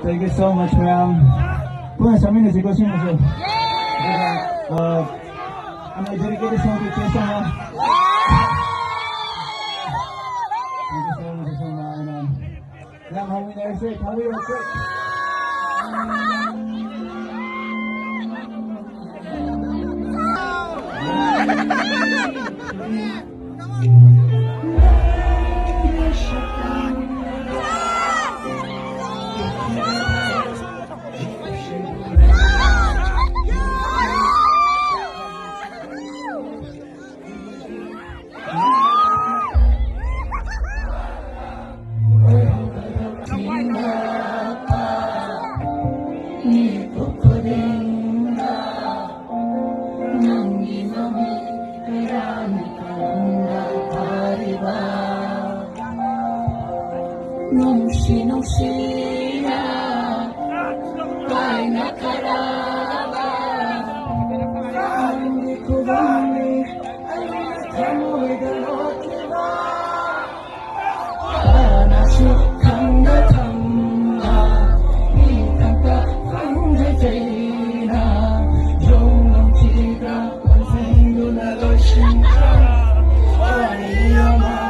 Thank you so much, ma'am. 不然小妹的结果幸福是。I'm a dedicated song to Chesa. Thank you so much, so much. Lang, how we never say, how we were quick. Nung-siya ay nakaraba. Hindi ko dami ay nakamoy galot diba? Nasukang natama ikang kakang na yung ang tiga ang sendo na losinka ay yaman.